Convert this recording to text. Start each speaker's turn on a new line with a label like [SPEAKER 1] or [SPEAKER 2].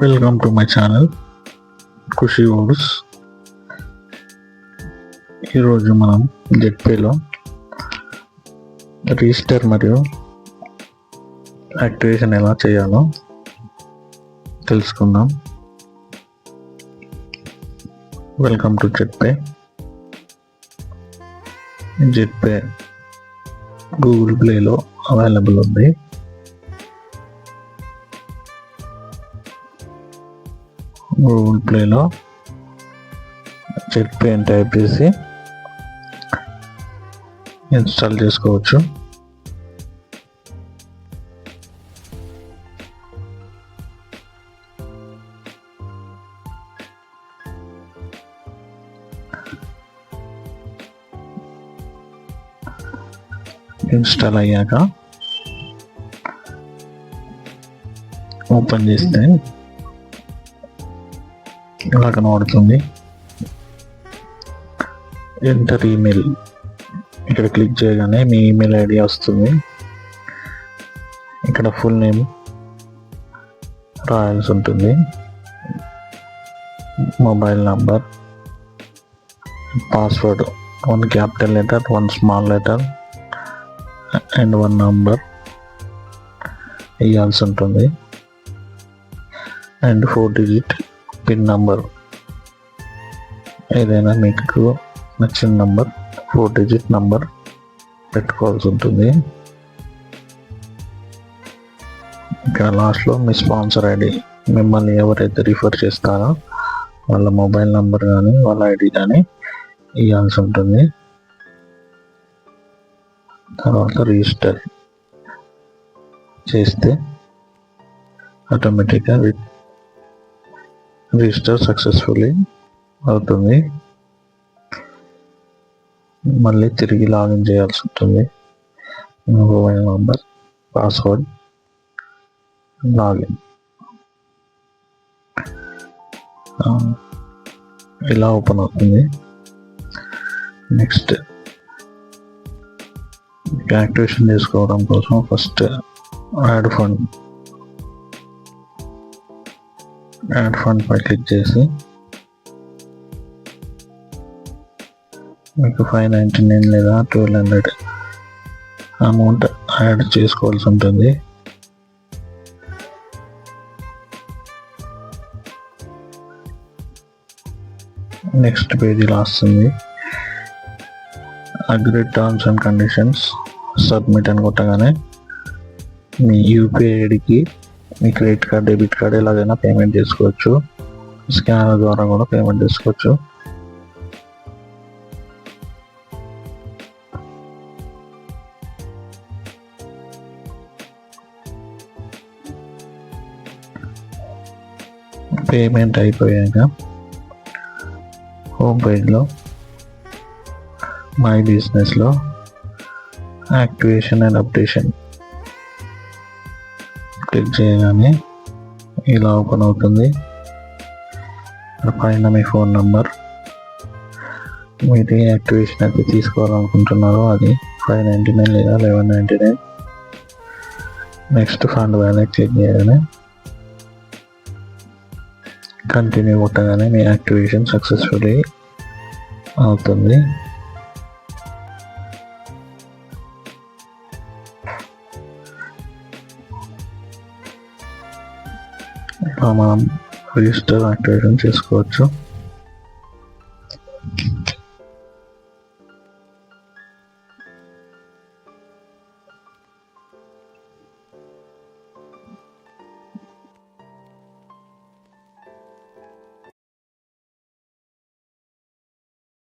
[SPEAKER 1] Welcome to my channel Khushi words. ఈరోజు మనం జెట్పేలో రిజిస్టర్ మరియు యాక్టివేషన్ ఎలా చేయాలో తెలుసుకుందాం. Welcome to Jetpay. Jetpay Google ప్లేలో అవైలబుల్ ఉంది. గూగుల్ ప్లేలో జెట్పే అని టైప్ చేసి ఇన్స్టాల్ చేసుకోవచ్చు. ఇన్స్టాల్ అయ్యాక ఓపెన్ చేస్తే ఇలా కనబడుతుంది. ఎంటర్ ఈమెయిల్, ఇక్కడ క్లిక్ చేయగానే మీ ఈమెయిల్ ఐడి వస్తుంది. ఇక్కడ ఫుల్ నేమ్ రాయాల్సి ఉంటుంది, mobile number, password 1 capital letter, 1 small letter and 1 number ఇవ్వాల్సి ఉంటుంది. అండ్ 4 డిజిట్ పిన్ నంబర్, ఏదైనా మీకు నచ్చిన నంబర్ 4 డిజిట్ నంబర్ పెట్టుకోవాల్సి ఉంటుంది. ఇంకా లాస్ట్లో మీ స్పాన్సర్ ఐడి, మిమ్మల్ని ఎవరైతే రిఫర్ చేస్తారో వాళ్ళ మొబైల్ నంబర్ కానీ వాళ్ళ ఐడి కానీ ఇవ్వాల్సి ఉంటుంది. తర్వాత రిజిస్టర్ చేస్తే ఆటోమేటిక్గా రిజిస్టర్ సక్సెస్ఫుల్లీ అవుతుంది. మళ్ళీ తిరిగి లాగిన్ చేయాల్సి ఉంటుంది. Mobile number, password, login. ఇలా ఓపెన్ అవుతుంది. నెక్స్ట్ యాక్టివేషన్ చేసుకోవడం కోసం ఫస్ట్ యాడ్ ఫండ్ పై క్లిక్ చేసి మీకు 599 లేదా 1200 అమౌంట్ యాడ్ చేసుకోవాల్సి ఉంటుంది. నెక్స్ట్ పేజీలో వస్తుంది agree terms and conditions, submit అని కొట్టగానే మీ యూపీఐ ఐడికి మీ క్రెడిట్ కార్డ్, డెబిట్ కార్డ్ ఎలాగైనా పేమెంట్ చేసుకోవచ్చు. స్కానర్ ద్వారా కూడా పేమెంట్ చేసుకోవచ్చు. పేమెంట్ అయిపోయాక హోమ్ పేజ్లో మై బిజినెస్లో యాక్టివేషన్ అండ్ అప్డేషన్ క్లిక్ చేయగానే ఇలా ఓపెన్ అవుతుంది. పైన మీ ఫోన్ నంబర్, మీరు ఏ యాక్టివేషన్ అయితే తీసుకోవాలనుకుంటున్నారో అది 599 లేదా 1199. నెక్స్ట్ ఫండ్ వ్యాలెట్ క్లిక్ చేయగానే కంటిన్యూ కొట్టగానే మీ యాక్టివేషన్ సక్సెస్ఫుల్లీ అవుతుంది. మనం రిజిస్టర్ యాక్టివేషన్ చేసుకోవచ్చు.